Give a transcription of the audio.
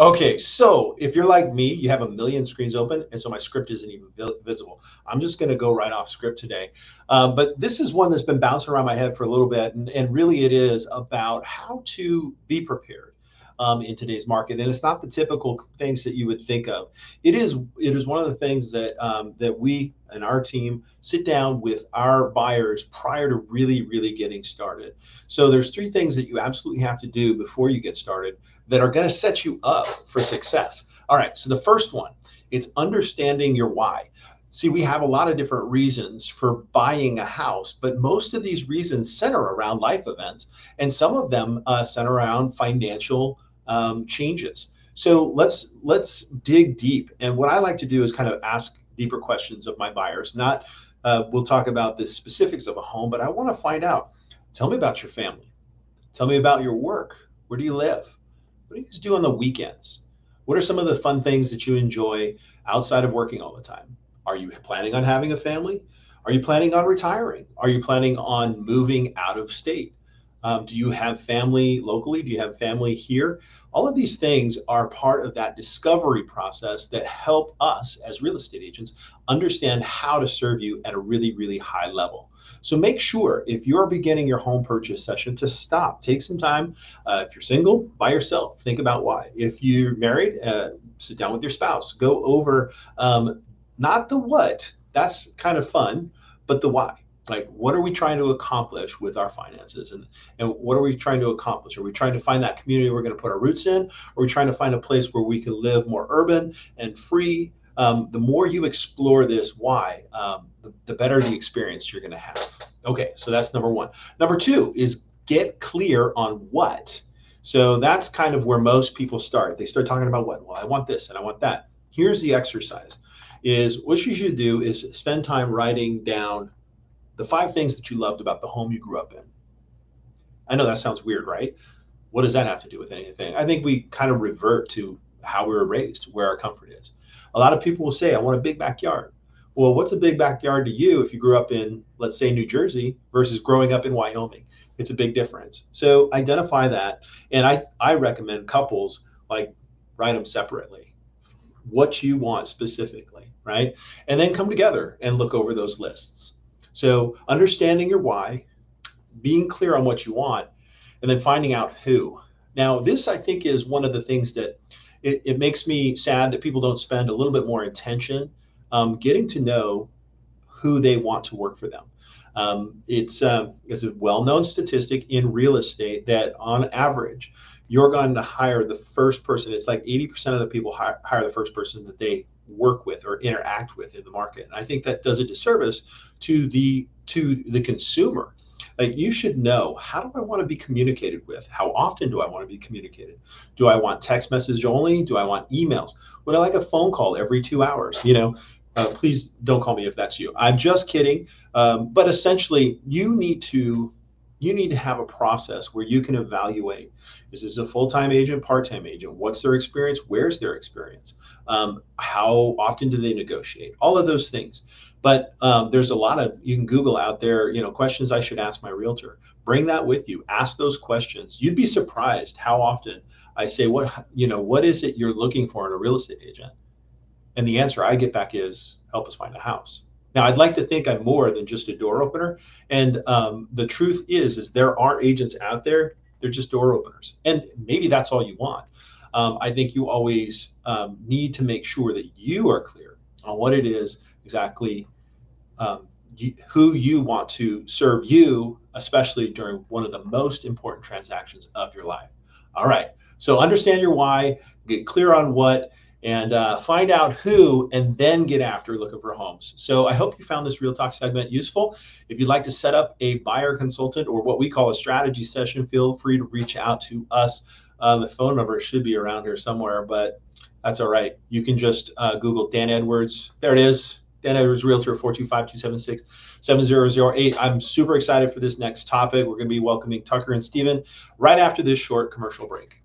Okay, so if you're like me, you have a million screens open, and so my script isn't even visible. I'm just going to go right off script today. But this is one that's been bouncing around my head for a little bit, and really it is about how to be prepared in today's market. And it's not the typical things that you would think of. It is one of the things that we and our team sit down with our buyers prior to really getting started. So there's three things that you absolutely have to do before you get started that are going to set you up for success. All right, so the first one, it's understanding your why. See, we have a lot of different reasons for buying a house, but most of these reasons center around life events, and some of them center around financial changes. So let's dig deep. And what I like to do is kind of ask deeper questions of my buyers. Not we'll talk about the specifics of a home, but I want to find out. Tell me about your family. Tell me about your work. Where do you live? What do you guys do on the weekends? What are some of the fun things that you enjoy outside of working all the time? Are you planning on having a family? Are you planning on retiring? Are you planning on moving out of state? Do you have family locally? Do you have family here? All of these things are part of that discovery process that help us as real estate agents understand how to serve you at a really high level. So make sure if you're beginning your home purchase session to stop, take some time. If you're single, by yourself, think about why. If you're married, sit down with your spouse, go over not the what, that's kind of fun, but the why. Like, what are we trying to accomplish with our finances? And what are we trying to accomplish? Are we trying to find that community we're going to put our roots in? Are we trying to find a place where we can live more urban and free? The more you explore this why, the better the experience you're going to have. Okay, so that's number one. Number two is get clear on what. So that's kind of where most people start. They start talking about what? Well, I want this and I want that. Here's the exercise. Is what you should do is spend time writing down the 5 things that you loved about the home you grew up in. I know that sounds weird, right? What does that have to do with anything? I think we kind of revert to how we were raised, where our comfort is. A lot of people will say, I want a big backyard. Well, what's a big backyard to you if you grew up in, let's say, New Jersey versus growing up in Wyoming? It's a big difference. So identify that. And I recommend couples like write them separately, what you want specifically, right? And then come together and look over those lists. So understanding your why, being clear on what you want, and then finding out who. Now, this I think is one of the things that it makes me sad that people don't spend a little bit more attention getting to know who they want to work for them. It's a well-known statistic in real estate that on average, you're going to hire the first person. It's like 80% of the people hire the first person that they work with or interact with in the market. And I think that does a disservice to the consumer. Like, you should know, how do I want to be communicated with? How often do I want to be communicated? Do I want text message only? Do I want emails? Would I like a phone call every 2 hours? Please don't call me if that's you. I'm just kidding. But essentially, you need to have a process where you can evaluate, is this a full-time agent, part-time agent? What's their experience? Where's their experience? How often do they negotiate? All of those things. But there's a lot of, you can Google out there, questions I should ask my realtor. Bring that with you. Ask those questions. You'd be surprised how often I say, what is it you're looking for in a real estate agent? And the answer I get back is, help us find a house. Now, I'd like to think I'm more than just a door opener. And the truth is there are agents out there, they're just door openers. And maybe that's all you want. I think you always need to make sure that you are clear on what it is exactly, who you want to serve you, especially during one of the most important transactions of your life. All right. So understand your why, get clear on what, and find out who, and then get after looking for homes. So I hope you found this Real Talk segment useful. If you'd like to set up a buyer consultant or what we call a strategy session, feel free to reach out to us. The phone number should be around here somewhere, but that's all right. You can just Google Dan Edwards. There it is. Dan Edwards Realtor, 425-276-7008. I'm super excited for this next topic. We're going to be welcoming Tucker and Steven right after this short commercial break.